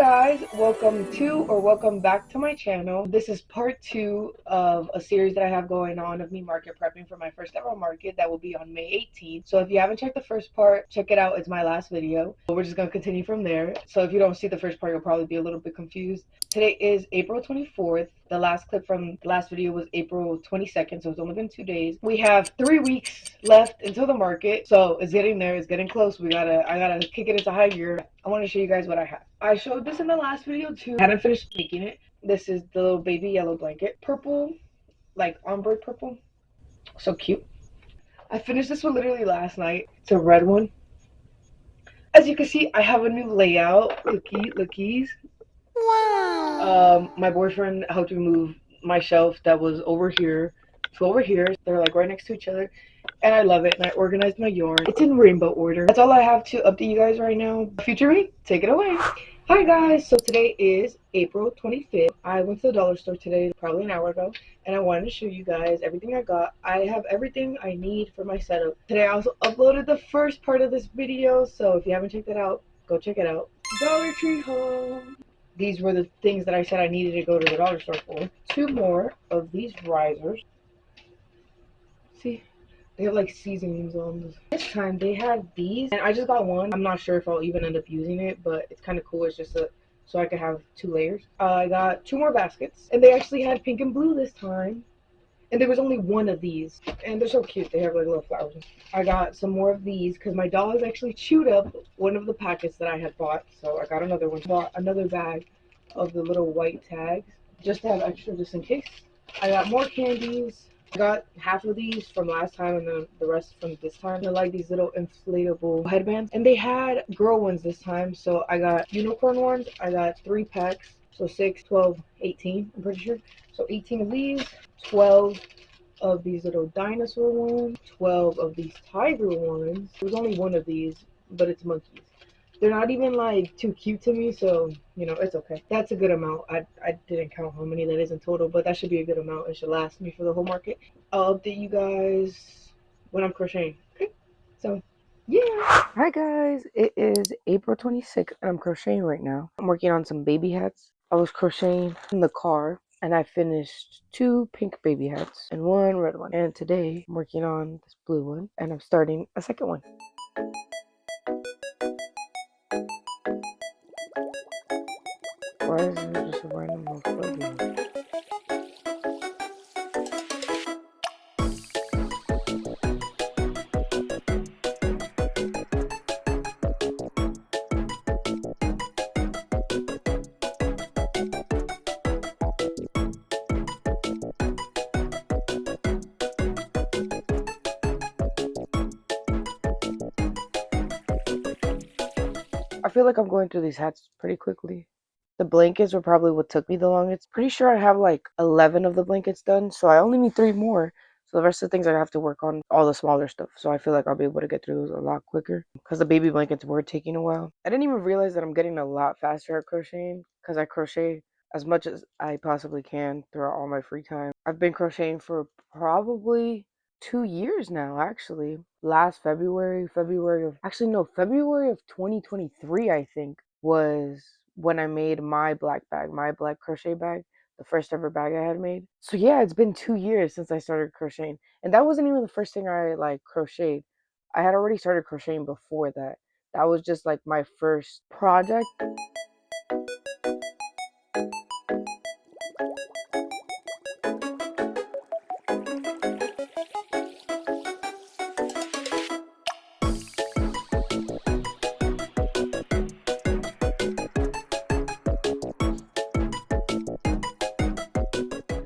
guys, welcome back to my channel. This is part 2 of a series that I have going on of me market prepping for my first ever market that will be on May 18th. So if you haven't checked the first part, check it out. It's my last video. We're just going to continue from there. So if you don't see the first part, you'll probably be a little bit confused. Today is April 24th. The last clip from the last video was April 22nd, so it's only been 2 days. We have 3 weeks left until the market, so it's getting there. It's getting close. I gotta kick it into high gear. I want to show you guys what I have. I showed this in the last video too. I hadn't finished making it. This is the little baby yellow blanket. Purple, like ombre purple. So cute. I finished this one literally last night. It's a red one. As you can see, I have a new layout. Lookies. Wow. My boyfriend helped me move my shelf that was over here to over here. They're like right next to each other. And I love it. And I organized my yarn. It's in rainbow order. That's all I have to update you guys right now. Future me, take it away. Hi guys. So today is April 25th. I went to the dollar store today, probably an hour ago. And I wanted to show you guys everything I got. I have everything I need for my setup. Today I also uploaded the first part of this video. So if you haven't checked it out, go check it out. Dollar Tree haul. These were the things that I said I needed to go to the dollar store for. 2 more of these risers. See? They have like seasonings on this. This time they had these, and I just got one. I'm not sure if I'll even end up using it, but it's kind of cool. It's just so I could have 2 layers. I got 2 more baskets, and they actually had pink and blue this time. And there was only 1 of these, and they're so cute. They have like little flowers. I got some more of these because my dogs actually chewed up one of the packets that I had bought, so I got another one. Bought another bag of the little white tags just to have extra just in case. I got more candies. I got half of these from last time and then the rest from this time. They're like these little inflatable headbands, and they had girl ones this time, so I got unicorn ones. I got 3 packs, so 6, 12, 18, I'm pretty sure. So 18 of these, 12 of these little dinosaur ones, 12 of these tiger ones. There's only 1 of these, but it's monkeys. They're not even like too cute to me, so you know, it's okay. That's a good amount. I didn't count how many that is in total, but that should be a good amount. It should last me for the whole market. I'll update you guys when I'm crocheting. Okay, so yeah. Hi guys, it is April 26th and I'm crocheting right now. I'm working on some baby hats. I was crocheting in the car and I finished 2 pink baby hats and 1 red one. And today I'm working on this blue one and I'm starting a second one. Why is it just a random little fuzzy? I feel like I'm going through these hats pretty quickly. The blankets were probably what took me the longest. Pretty sure I have like 11 of the blankets done, so I only need 3 more. So the rest of the things I have to work on, all the smaller stuff. So I feel like I'll be able to get through those a lot quicker because the baby blankets were taking a while. I didn't even realize that I'm getting a lot faster at crocheting because I crochet as much as I possibly can throughout all my free time. I've been crocheting for probably 2 years now, actually. Last February of 2023, I think, was when I made my black crochet bag, the first ever bag I had made. So yeah, it's been 2 years since I started crocheting. And that wasn't even the first thing I like crocheted. I had already started crocheting before that. That was just like my first project.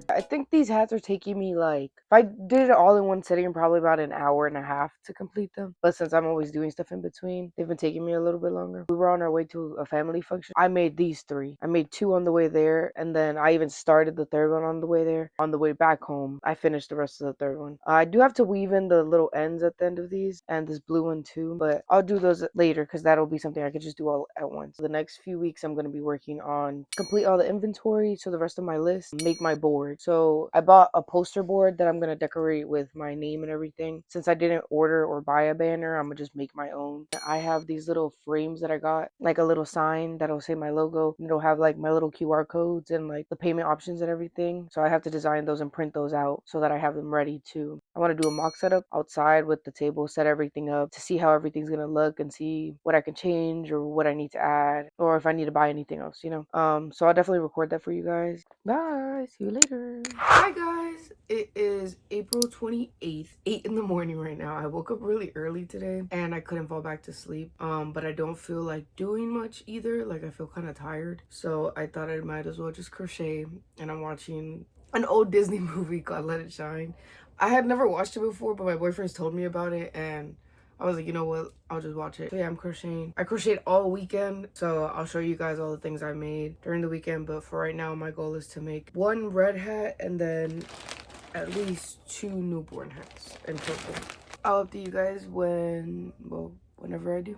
I think these hats are taking me like, if I did it all in one sitting, probably about an hour and a half to complete them. But since I'm always doing stuff in between, they've been taking me a little bit longer. We were on our way to a family function. I made these 3. I made 2 on the way there, and then I even started the 3rd one on the way there. On the way back home, I finished the rest of the 3rd one. I do have to weave in the little ends at the end of these, and this blue one too, but I'll do those later because that'll be something I could just do all at once. The next few weeks, I'm going to be working on complete all the inventory, so the rest of my list, make my board. So So I bought a poster board that I'm gonna decorate with my name and everything. Since I didn't order or buy a banner, I'm gonna just make my own. I have these little frames that I got, like a little sign that'll say my logo, and it'll have like my little QR codes and like the payment options and everything. So I have to design those and print those out so that I have them ready too. I want to do a mock setup outside with the table, set everything up to see how everything's gonna look and see what I can change or what I need to add or if I need to buy anything else, you know. So I'll definitely record that for you guys. Bye. See you later. Hi guys. It is April 28th, 8 in the morning right now. I woke up really early today and I couldn't fall back to sleep. But I don't feel like doing much either. Like I feel kind of tired. So I thought I might as well just crochet, and I'm watching an old Disney movie called Let It Shine. I had never watched it before, but my boyfriend's told me about it, and I was like, you know what, I'll just watch it. So yeah, I'm crocheting. I crocheted all weekend, so I'll show you guys all the things I made during the weekend, but for right now, my goal is to make one red hat and then at least 2 newborn hats in purple. I'll update you guys whenever I do.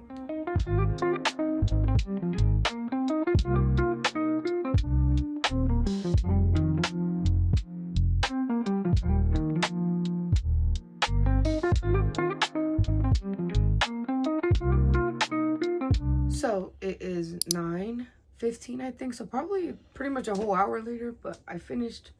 So it is 9:15, I think, so probably pretty much a whole hour later, but I finished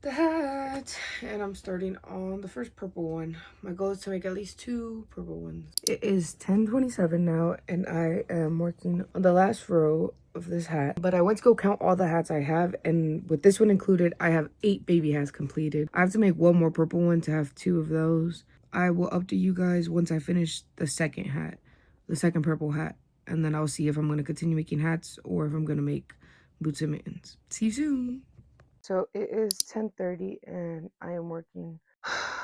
the hat and I'm starting on the first purple one. My goal is to make at least 2 purple ones. It is 10:27 now and I am working on the last row of this hat, but I went to go count all the hats I have, and with this one included, I have 8 baby hats completed. I have to make 1 more purple one to have 2 of those. I will update you guys once I finish the second hat, the second purple hat, and then I'll see if I'm going to continue making hats or if I'm going to make boots and mittens. See you soon. So it is 10:30 and I am working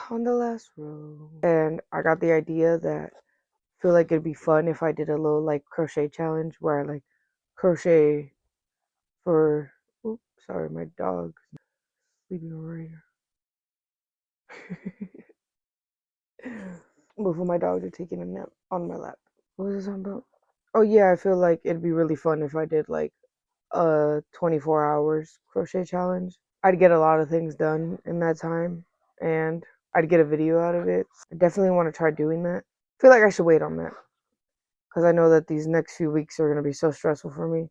on the last row. And I got the idea that I feel like it'd be fun if I did a little like crochet challenge where I like crochet for, oops, sorry, my dog's sleeping right here. Both of my dogs are taking a nap on my lap. What was this on about? Oh yeah, I feel like it'd be really fun if I did like a 24 hours crochet challenge. I'd get a lot of things done in that time and I'd get a video out of it. I definitely want to try doing that. I feel like I should wait on that because I know that these next few weeks are going to be so stressful for me,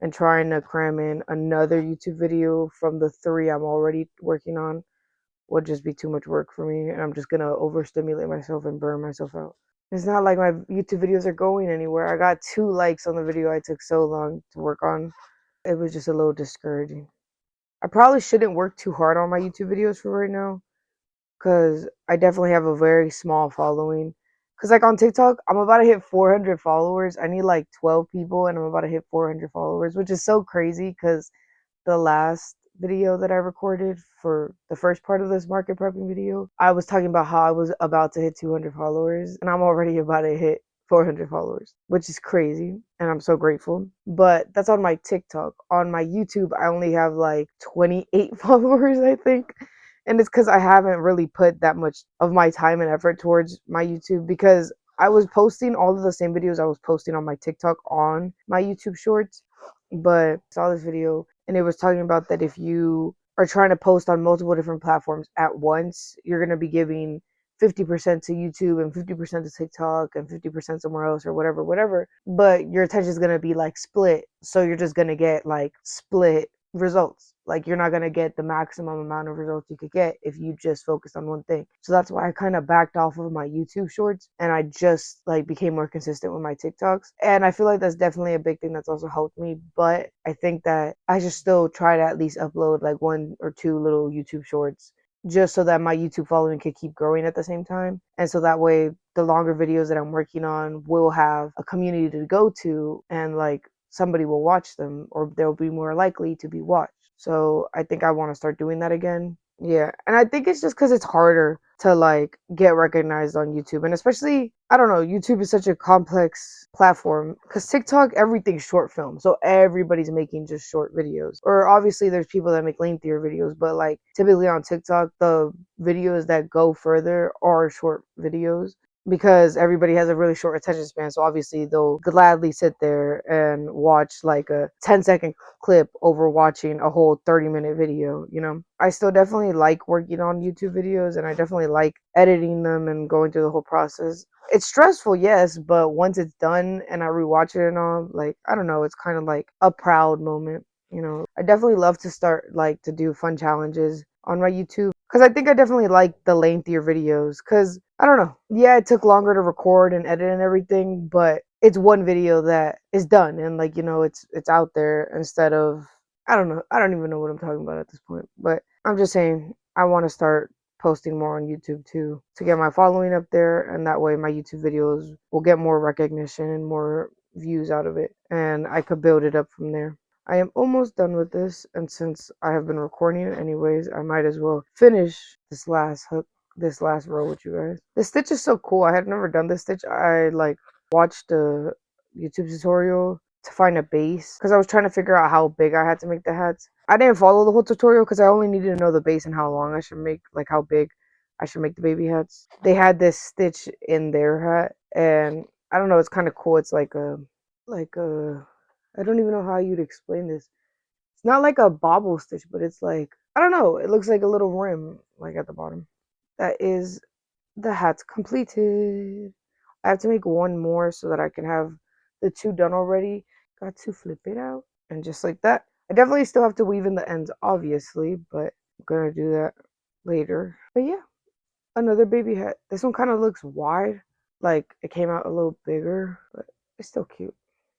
and trying to cram in another YouTube video from the 3 I'm already working on would just be too much work for me, and I'm just going to overstimulate myself and burn myself out. It's not like my YouTube videos are going anywhere. I got 2 likes on the video I took so long to work on. It was just a little discouraging. I probably shouldn't work too hard on my YouTube videos for right now, because I definitely have a very small following. Because like on TikTok, I'm about to hit 400 followers. I need like 12 people and I'm about to hit 400 followers, which is so crazy because the last video that I recorded for the first part of this market prepping video, I was talking about how I was about to hit 200 followers and I'm already about to hit 400 followers, which is crazy, and I'm so grateful. But that's on my TikTok. On my YouTube, I only have like 28 followers, I think. And it's because I haven't really put that much of my time and effort towards my YouTube, because I was posting all of the same videos I was posting on my TikTok on my YouTube shorts. But I saw this video and it was talking about that if you are trying to post on multiple different platforms at once, you're going to be giving 50% to YouTube and 50% to TikTok and 50% somewhere else or whatever. But your attention is going to be like split. So you're just going to get like split results. Like you're not going to get the maximum amount of results you could get if you just focus on one thing. So that's why I kind of backed off of my YouTube shorts and I just like became more consistent with my TikToks. And I feel like that's definitely a big thing that's also helped me. But I think that I should still try to at least upload like 1 or 2 little YouTube shorts, just so that my YouTube following could keep growing at the same time. And so that way the longer videos that I'm working on will have a community to go to, and like somebody will watch them, or they'll be more likely to be watched. So I think I want to start doing that again. Yeah. And I think it's just because it's harder to like get recognized on YouTube. And especially, I don't know, YouTube is such a complex platform because TikTok, everything's short film. So everybody's making just short videos. Or obviously there's people that make lengthier videos, but like typically on TikTok, the videos that go further are short videos. because everybody has a really short attention span. So obviously they'll gladly sit there and watch like a 10-second clip over watching a whole 30-minute video, you know? I still definitely like working on YouTube videos, and I definitely like editing them and going through the whole process. It's stressful, yes, but once it's done and I rewatch it and all, like, I don't know, it's kind of like a proud moment. You know, I definitely love to start like to do fun challenges on my YouTube, because I think I definitely like the lengthier videos, because I don't know. Yeah, it took longer to record and edit and everything, but it's one video that is done, and like, you know, it's out there instead of, I don't know. I don't even know what I'm talking about at this point, but I'm just saying I want to start posting more on YouTube too, to get my following up there, and that way my YouTube videos will get more recognition and more views out of it, and I could build it up from there. I am almost done with this, and since I have been recording it anyways, I might as well finish this last hook, this last row with you guys. This stitch is so cool. I had never done this stitch. I like watched a YouTube tutorial to find a base, because I was trying to figure out how big I had to make the hats. I didn't follow the whole tutorial because I only needed to know the base and how long I should make, like how big I should make the baby hats. They had this stitch in their hat, and I don't know, it's kind of cool. It's like a I don't even know how you'd explain this. It's not like a bobble stitch, but it's like, I don't know. It looks like a little rim, like at the bottom. That is the hat's completed. I have to make one more so that I can have the two done already. Got to flip it out, and just like that. I definitely still have to weave in the ends, obviously, but I'm gonna do that later. But yeah, another baby hat. This one kind of looks wide, like it came out a little bigger, but it's still cute.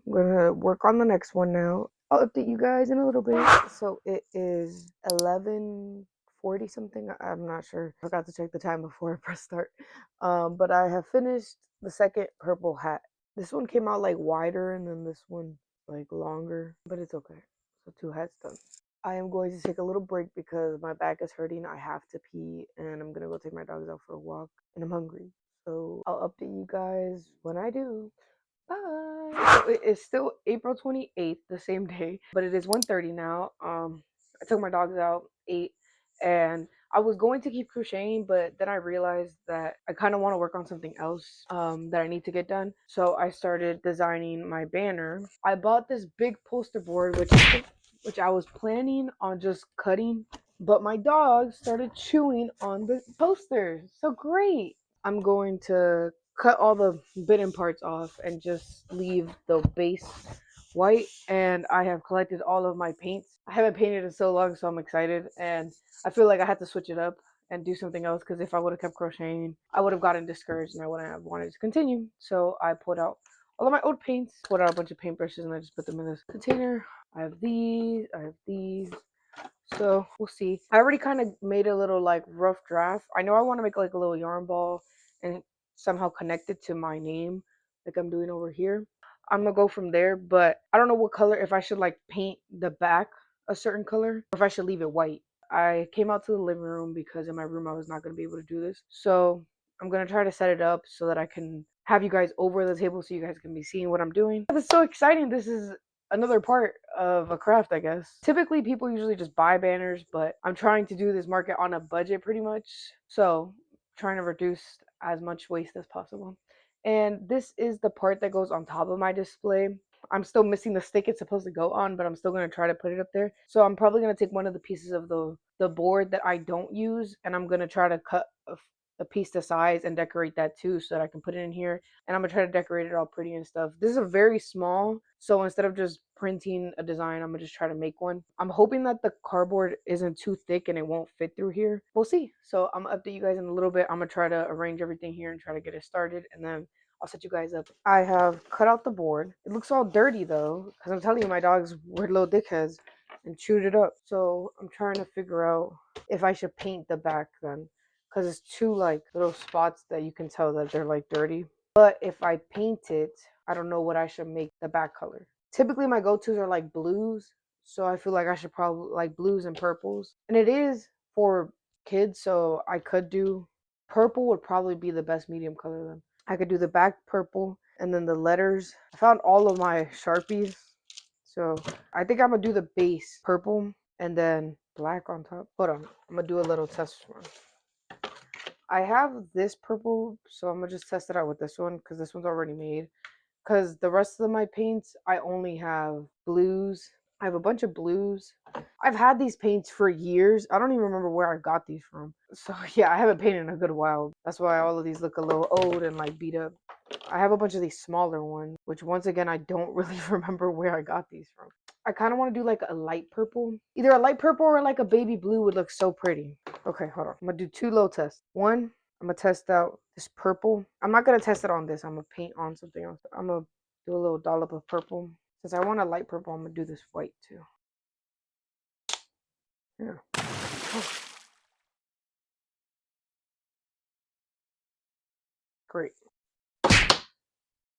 I'm gonna work on the next one now. I'll update you guys in a little bit. So it is 11:40 something. I'm not sure. I forgot to check the time before I press start. But I have finished the second purple hat. This one came out like wider, and then this one like longer, but it's okay. So two hats done. I am going to take a little break because my back is hurting. I have to pee, and I'm gonna go take my dogs out for a walk, and I'm hungry. So I'll update you guys when I do. Bye. So it is still April 28th, the same day, but it is 1:30 now. I took my dogs out, ate, and I was going to keep crocheting, but then I realized that I kind of want to work on something else that I need to get done. So I started designing my banner. I bought this big poster board, which I was planning on just cutting, but my dog started chewing on the poster. So great. I'm going to cut all the bitten parts off and just leave the base white. And I have collected all of my paints. I haven't painted in so long, so I'm excited, and I feel like I had to switch it up and do something else, because if I would have kept crocheting, I would have gotten discouraged and I wouldn't have wanted to continue. So I pulled out all of my old paints, pulled out a bunch of paintbrushes, and I just put them in this container. I have these. So we'll see. I already kind of made a little like rough draft. I know I want to make like a little yarn ball and somehow connect it to my name, like I'm doing over here. I'm gonna go from there, but I don't know what color, if I should like paint the back a certain color or if I should leave it white. I came out to the living room because in my room I was not gonna be able to do this. So I'm gonna try to set it up so that I can have you guys over the table so you guys can be seeing what I'm doing. It's so exciting. This is another part of a craft, I guess. Typically, people usually just buy banners, but I'm trying to do this market on a budget pretty much. So, trying to reduce as much waste as possible. And this is the part that goes on top of my display. I'm still missing the stick it's supposed to go on, but I'm still going to try to put it up there. So I'm probably going to take one of the pieces of the board that I don't use, and I'm going to try to cut a piece to size and decorate that too so that I can put it in here, and I'm gonna try to decorate it all pretty and stuff. This is a very small, so instead of just printing a design, I'm gonna just try to make one. I'm hoping that the cardboard isn't too thick and it won't fit through here. We'll see. So I'm gonna update you guys in a little bit. I'm gonna try to arrange everything here and try to get it started, and then I'll set you guys up. I have cut out the board. It looks all dirty though, because I'm telling you, my dogs were little dickheads and chewed it up. So I'm trying to figure out if I should paint the back then, because it's two like little spots that you can tell that they're like dirty. But if I paint it, I don't know what I should make the back color. Typically my go-tos are like blues, so I feel like I should probably like blues and purples. And it is for kids, so I could do purple would probably be the best medium color then. I could do the back purple, and then the letters. I found all of my Sharpies, so I think I'm gonna do the base purple and then black on top. Hold on, I'm gonna do a little test run. I have this purple, so I'm gonna just test it out with this one because this one's already made. Because the rest of my paints, I only have blues. I have a bunch of blues. I've had these paints for years. I don't even remember where I got these from. So yeah, I haven't painted in a good while. That's why all of these look a little old and like beat up. I have a bunch of these smaller ones, which once again, I don't really remember where I got these from. I kind of want to do like a light purple. Either a light purple or like a baby blue would look so pretty. Okay, hold on. I'm going to do 2 low tests. One, I'm going to test out this purple. I'm not going to test it on this. I'm going to paint on something else. I'm going to do a little dollop of purple. Since I want a light purple, I'm going to do this white too. Yeah. Oh, great.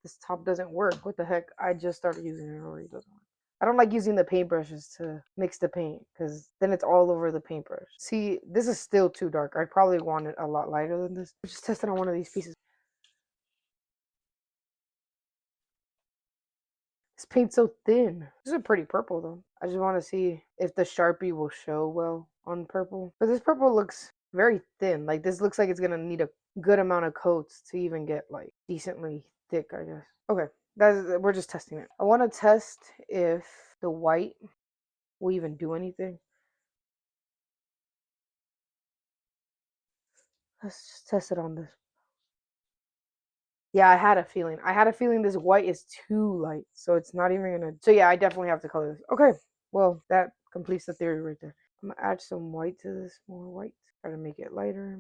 This top doesn't work. What the heck? I just started using it already. It doesn't work. I don't like using the paintbrushes to mix the paint because then it's all over the paintbrush. See, this is still too dark. I probably want it a lot lighter than this. I just tested on one of these pieces. This paint's so thin. This is a pretty purple though. I just want to see if the Sharpie will show well on purple. But this purple looks very thin. Like this looks like it's gonna need a good amount of coats to even get like decently thick, I guess. Okay, we're just testing it. I want to test if the white will even do anything. Let's just test it on this. Yeah, I had a feeling. I had a feeling this white is too light, so it's not even gonna. So yeah, I definitely have to color this. Okay, well that completes the theory right there. I'm gonna add some white to this, more white. Try to make it lighter.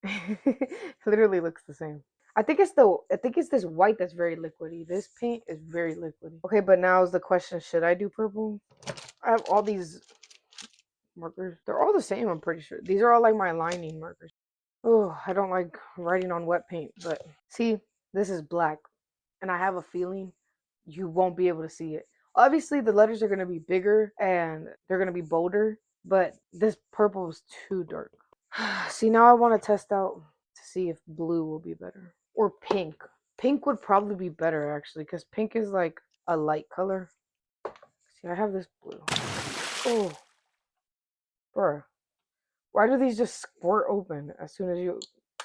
It literally looks the same. I think it's this white that's very liquidy. This paint is very liquidy. Okay, but now is the question: should I do purple? I have all these markers. They're all the same. I'm pretty sure these are all like my lining markers. Oh, I don't like writing on wet paint, but see, this is black, and I have a feeling you won't be able to see it. Obviously, the letters are going to be bigger and they're going to be bolder, but this purple is too dark. See, now I want to test out to see if blue will be better or pink. Pink would probably be better actually, because pink is like a light color. See, I have this blue. Oh, bruh. Why do these just squirt open as soon as you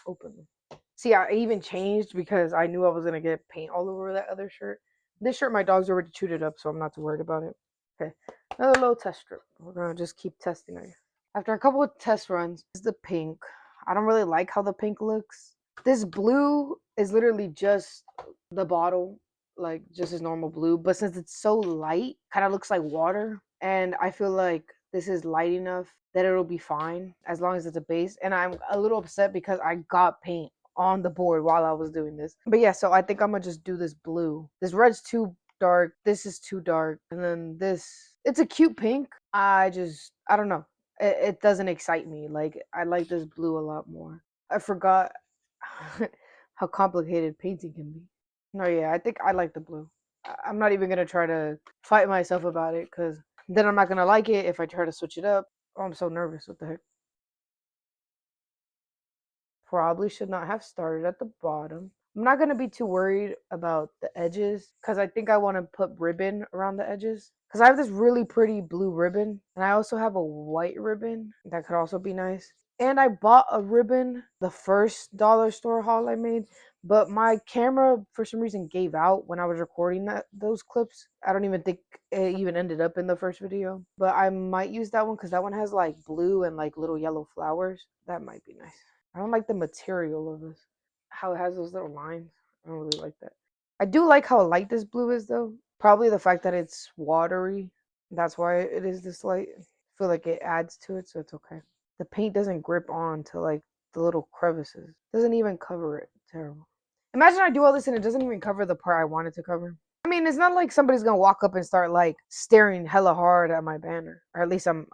open them? See, I even changed because I knew I was gonna get paint all over that other shirt. This shirt, my dog's already chewed it up, so I'm not too worried about it. Okay, another little test strip. We're gonna just keep testing it. After a couple of test runs, this is the pink. I don't really like how the pink looks. This blue is literally just the bottle, like just as normal blue, but since it's so light, kind of looks like water. And I feel like this is light enough that it'll be fine as long as it's a base. And I'm a little upset because I got paint on the board while I was doing this. But yeah, so I think I'm gonna just do this blue. This red's too dark. This is too dark. And then this, it's a cute pink. I don't know. It doesn't excite me. Like, I like this blue a lot more. I forgot how complicated painting can be. No, yeah, I think I like the blue. I'm not even gonna try to fight myself about it because then I'm not gonna like it if I try to switch it up. Oh, I'm so nervous. What the heck? Probably should not have started at the bottom. I'm not going to be too worried about the edges because I think I want to put ribbon around the edges. Because I have this really pretty blue ribbon and I also have a white ribbon that could also be nice. And I bought a ribbon the first dollar store haul I made, but my camera for some reason gave out when I was recording those clips. I don't even think it even ended up in the first video, but I might use that one because that one has like blue and like little yellow flowers. That might be nice. I don't like the material of this. How it has those little lines. I don't really like that. I do like how light this blue is though. Probably the fact that it's watery. That's why it is this light. I feel like it adds to it, so it's okay. The paint doesn't grip on to like the little crevices. It doesn't even cover it. Terrible. Imagine I do all this and it doesn't even cover the part I wanted to cover. I mean, it's not like somebody's gonna walk up and start like staring hella hard at my banner. Or at least I'm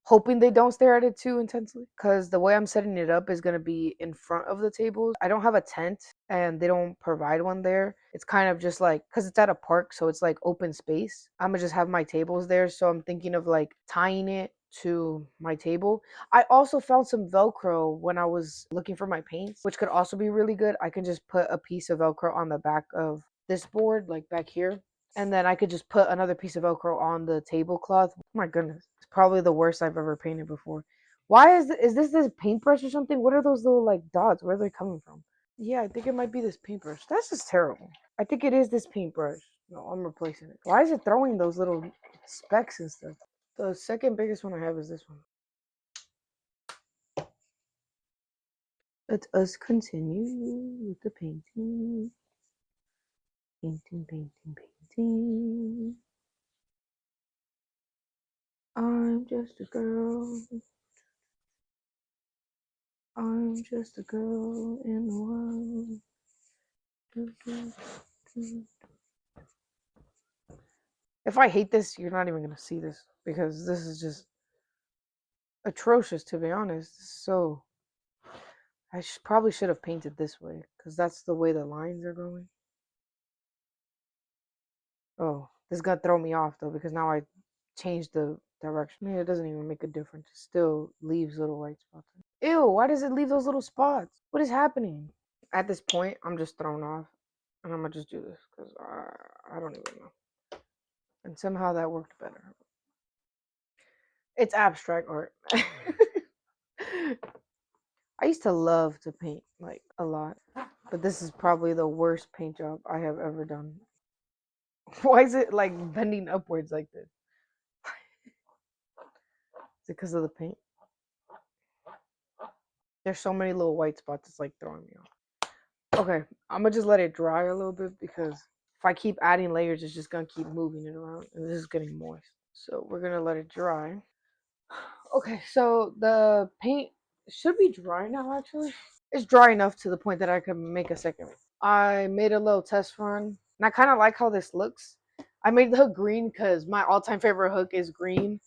hoping they don't stare at it too intensely because the way I'm setting it up is going to be in front of the tables. I don't have a tent and they don't provide one there. It's kind of just like because it's at a park, so it's like open space. I'm gonna just have my tables there, so I'm thinking of like tying it to my table. I also found some Velcro when I was looking for my paints, which could also be really good. I can just put a piece of Velcro on the back of this board, like back here, and then I could just put another piece of Velcro on the tablecloth. Oh my goodness, it's probably the worst I've ever painted before. Why is this paintbrush or something? What are those little like dots? Where are they coming from? Yeah, I think it might be this paintbrush. That's just terrible. I think it is this paintbrush. No, I'm replacing it. Why is it throwing those little specks and stuff? The second biggest one I have is this one. Let us continue with the painting. Painting, painting, painting. I'm just a girl. I'm just a girl in the world. If I hate this, you're not even gonna see this because this is just atrocious, to be honest. So I probably should have painted this way because that's the way the lines are going. Oh, this got throw me off though because now I changed the direction. It doesn't even make a difference. It still leaves little white spots. Ew, why does it leave those little spots? What is happening? At this point, I'm just thrown off. And I'm gonna just do this because I don't even know. And somehow that worked better. It's abstract art. I used to love to paint, like, a lot. But this is probably the worst paint job I have ever done. Why is it, like, bending upwards like this? Is it because of the paint? There's so many little white spots, it's, like, throwing me off. Okay, I'm gonna just let it dry a little bit because if I keep adding layers, it's just gonna keep moving it around. And this is getting moist. So we're gonna let it dry. Okay, so the paint should be dry now, actually. It's dry enough to the point that I can make a second. I made a little test run, and I kind of like how this looks. I made the hook green because my all-time favorite hook is green,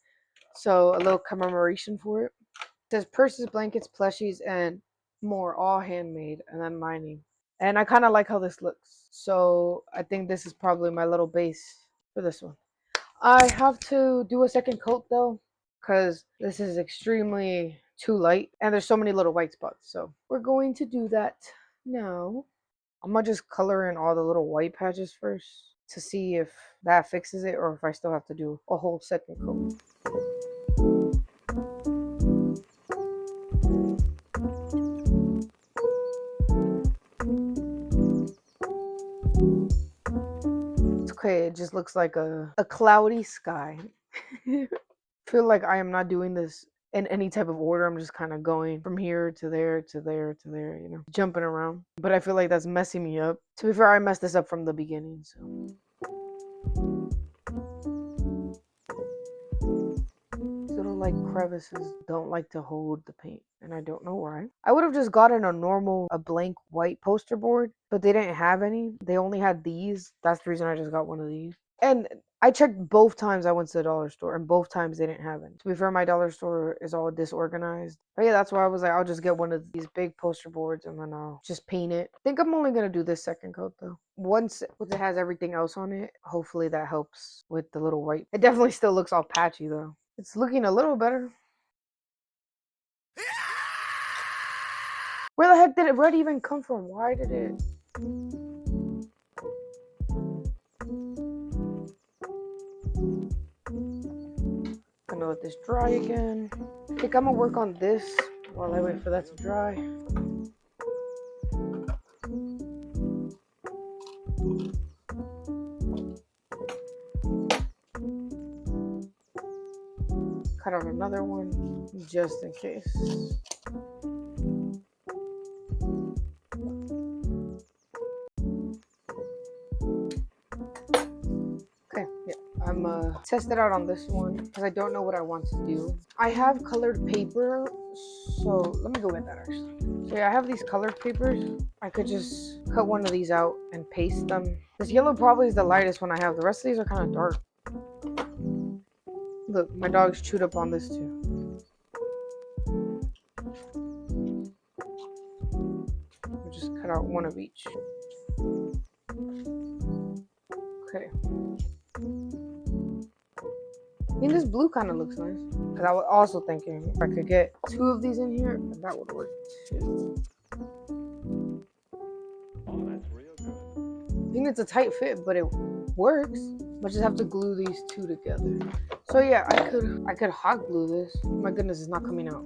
so a little commemoration for it. It says purses, blankets, plushies, and more, all handmade, and then mining. And I kind of like how this looks, so I think this is probably my little base for this one. I have to do a second coat though, because this is extremely too light and there's so many little white spots. So we're going to do that now. I'm gonna just color in all the little white patches first to see if that fixes it or if I still have to do a whole second coat. Okay, it just looks like a cloudy sky. Feel like I am not doing this in any type of order. I'm just kind of going from here to there to there to there, you know, jumping around. But I feel like that's messing me up. To be fair, I messed this up from the beginning, so. These little like crevices don't like to hold the paint, and I don't know why. I would have just gotten a blank white poster board, but they didn't have any. They only had these. That's the reason I just got one of these. And I checked both times I went to the dollar store, and both times they didn't have any. To be fair, my dollar store is all disorganized. But yeah, that's why I was like, I'll just get one of these big poster boards and then I'll just paint it. I think I'm only going to do this second coat though. Once it has everything else on it, hopefully that helps with the little white. It definitely still looks all patchy though. It's looking a little better. Where the heck did red even come from? Why did it? Gonna let this dry again. I think I'm gonna work on this while I wait for that to dry. Cut out another one just in case. Okay, yeah, I'm test it out on this one because I don't know what I want to do. I have colored paper, so let me go get that actually. So yeah, I have these colored papers. I could just cut one of these out and paste them. This yellow probably is the lightest one I have. The rest of these are kind of dark. Look, my dog's chewed up on this too. I'll just cut out one of each. Okay. I mean, this blue kind of looks nice. Because I was also thinking if I could get two of these in here, that would work too. Oh, that's real good. I think it's a tight fit, but it works. I just have to glue these two together. So yeah, I could hot glue this. My goodness, it's not coming out.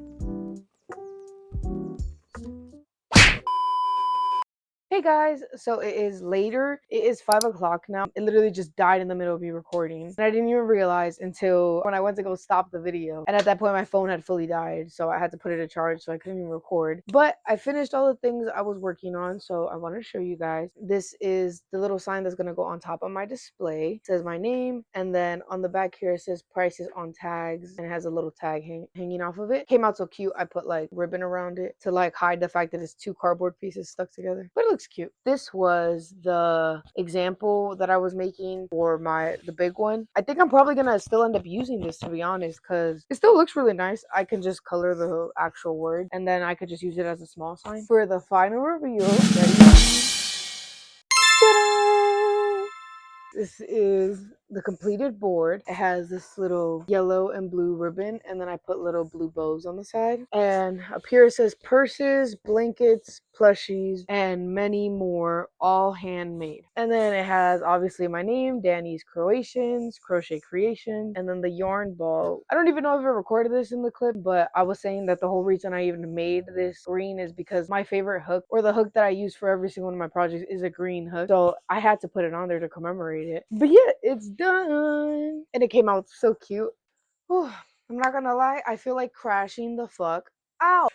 Hey guys, so it is later. It is 5 o'clock now. It literally just died in the middle of me recording. And I didn't even realize until when I went to go stop the video. And at that point, my phone had fully died. So I had to put it in charge so I couldn't even record. But I finished all the things I was working on. So I want to show you guys. This is the little sign that's going to go on top of my display. It says my name. And then on the back here, it says prices on tags. And it has a little tag hanging off of it. Came out so cute. I put like ribbon around it to like hide the fact that it's two cardboard pieces stuck together. But it looks cute. This was the example that I was making for the big one. I think I'm probably gonna still end up using this, to be honest, because it still looks really nice. I can just color the actual word and then I could just use it as a small sign. For the final reveal, this is the completed board. It has this little yellow and blue ribbon, and then I put little blue bows on the side. And up here it says purses, blankets, plushies, and many more, all handmade. And then it has obviously my name, Danny's Croatians, Crochet Creation, and then the yarn ball. I don't even know if I recorded this in the clip, but I was saying that the whole reason I even made this green is because my favorite hook, or the hook that I use for every single one of my projects, is a green hook. So I had to put it on there to commemorate it. But yeah, it's done. And it came out so cute. Whew, I'm not gonna lie, I feel like crashing the fuck out.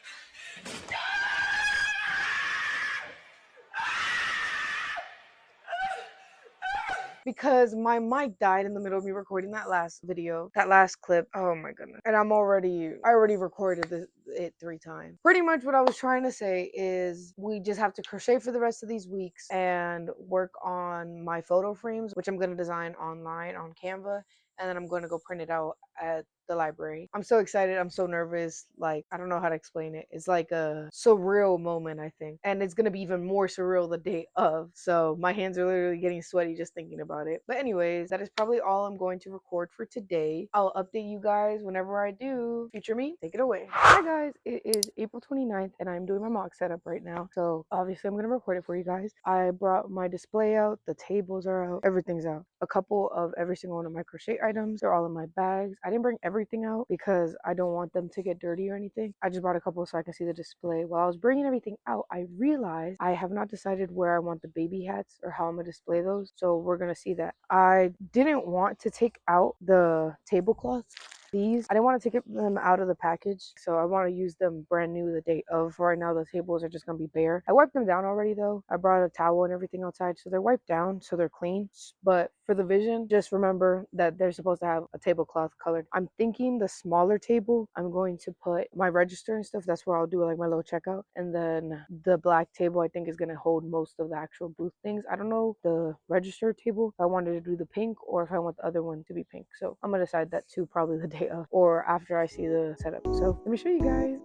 Because my mic died in the middle of me recording that last video, that last clip. Oh my goodness. And I already recorded it 3 times. Pretty much what I was trying to say is we just have to crochet for the rest of these weeks and work on my photo frames, which I'm going to design online on Canva. And then I'm going to go print it out at the library. I'm so excited. I'm so nervous. Like, I don't know how to explain it. It's like a surreal moment, I think. And it's going to be even more surreal the day of. So my hands are literally getting sweaty just thinking about it. But anyways, that is probably all I'm going to record for today. I'll update you guys whenever I do. Future me, take it away. Hi guys, it is April 29th and I'm doing my mock setup right now. So obviously I'm going to record it for you guys. I brought my display out. The tables are out. Everything's out. A couple of every single one of my crochet items. They're all in my bags. I didn't bring everything out because I don't want them to get dirty or anything. I just brought a couple so I can see the display. While I was bringing everything out, I realized I have not decided where I want the baby hats or how I'm going to display those. So we're going to see that. I didn't want to take out the tablecloths. I didn't want to take them out of the package, so I want to use them brand new the day of. For right now, the tables are just going to be bare. I wiped them down already though. I brought a towel and everything outside, so they're wiped down, so they're clean. But for the vision, just remember that they're supposed to have a tablecloth colored. I'm thinking the smaller table, I'm going to put my register and stuff. That's where I'll do like my little checkout. And then the black table, I think, is going to hold most of the actual booth things. I don't know the register table, if I wanted to do the pink or if I want the other one to be pink. So I'm going to decide that too, probably the day of or after I see the setup. So let me show you guys.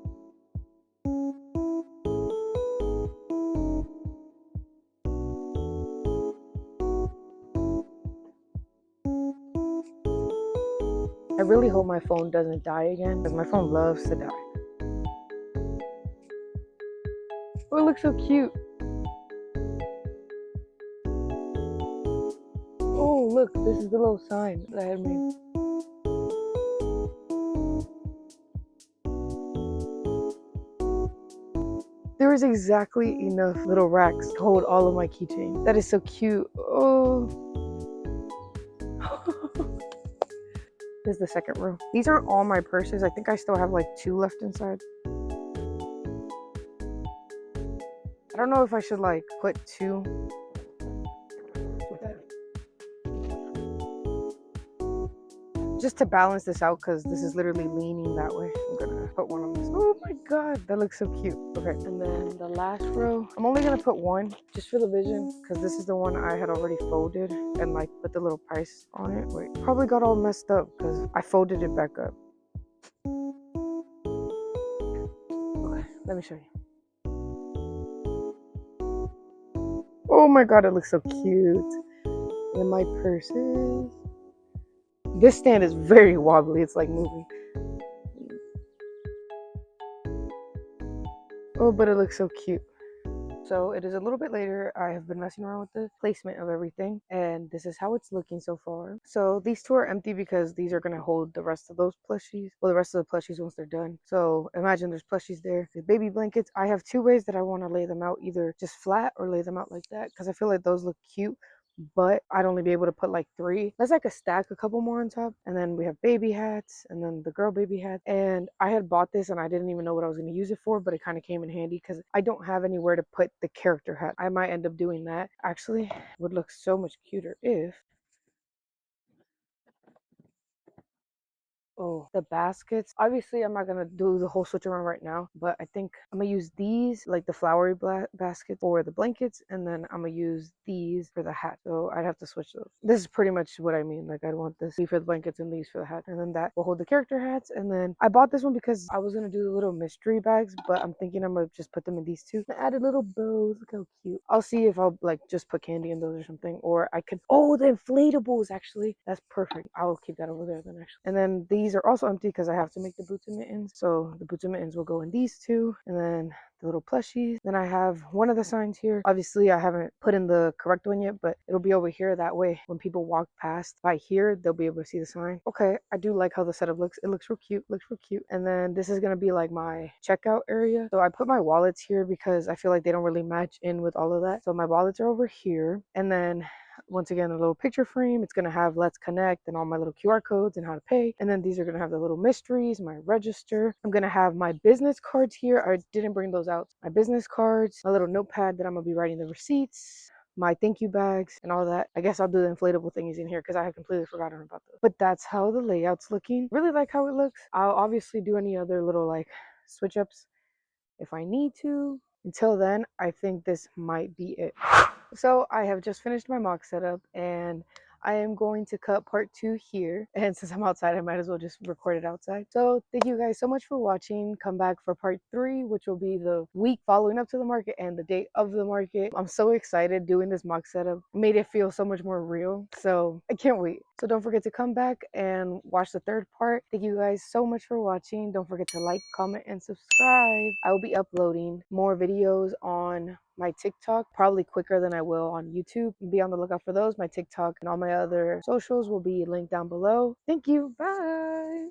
I really hope my phone doesn't die again because my phone loves to die. Oh, it looks so cute. Oh, look, this is the little sign that I had made. There is exactly enough little racks to hold all of my keychains. That is so cute. Oh. This is the second row. These aren't all my purses. I think I still have like 2 left inside. I don't know if I should like put 2. Just to balance this out, because this is literally leaning that way. I'm gonna put 1 on this. Oh my god, that looks so cute. Okay, and then the last row, I'm only gonna put 1 just for the vision, because this is the one I had already folded and like put the little price on it. Wait, probably got all messed up because I folded it back up. Okay, let me show you. Oh my god, it looks so cute. And my purses. This stand is very wobbly. It's like moving. Oh, but it looks so cute. So it is a little bit later. I have been messing around with the placement of everything, and this is how it's looking so far. So these two are empty because these are going to hold the rest of those plushies, well, the rest of the plushies once they're done. So imagine there's plushies there, the baby blankets. I have two ways that I want to lay them out, either just flat or lay them out like that, because I feel like those look cute, but I'd only be able to put like three. Let's like a stack a couple more on top. And then we have baby hats and then the girl baby hat. And I had bought this and I didn't even know what I was going to use it for, but it kind of came in handy because I don't have anywhere to put the character hat. I might end up doing that. Actually, would look so much cuter if oh, the baskets. Obviously, I'm not gonna do the whole switch around right now, but I think I'm gonna use these, like the flowery baskets for the blankets, and then I'm gonna use these for the hat. So I'd have to switch those. This is pretty much what I mean. Like I'd want this for the blankets and these for the hat, and then that will hold the character hats. And then I bought this one because I was gonna do the little mystery bags, but I'm thinking I'm gonna just put them in these two. I added little bows. Look how cute. I'll see if I'll like just put candy in those or something, or I could. Oh, the inflatables actually. That's perfect. I'll keep that over there then actually. And then these are also empty because I have to make the boots and mittens. So the boots and mittens will go in these two, and then the little plushies. Then I have one of the signs here. Obviously, I haven't put in the correct one yet, but it'll be over here. That way, when people walk past by here, they'll be able to see the sign. Okay, I do like how the setup looks. It looks real cute. Looks real cute. And then this is gonna be like my checkout area. So I put my wallets here because I feel like they don't really match in with all of that. So my wallets are over here, and then once again a little picture frame. It's going to have let's connect and all my little QR codes and how to pay, and then these are going to have the little mysteries, my register. I'm going to have my business cards here. I didn't bring those out. My business cards, a little notepad that I'm going to be writing the receipts, my thank you bags and all that. I guess I'll do the inflatable thingies in here because I had completely forgotten about those. But that's how the layout's looking. Really like how it looks. I'll obviously do any other little like switch ups if I need to. Until then, I think this might be it. So I have just finished my mock setup and I am going to cut part 2 here. And since I'm outside, I might as well just record it outside. So thank you guys so much for watching. Come back for part 3, which will be the week following up to the market and the date of the market. I'm so excited doing this mock setup. Made it feel so much more real. So I can't wait. So don't forget to come back and watch the 3rd part. Thank you guys so much for watching. Don't forget to like, comment, and subscribe. I will be uploading more videos on my TikTok, probably quicker than I will on YouTube. Be on the lookout for those. My TikTok and all my other socials will be linked down below. Thank you. Bye.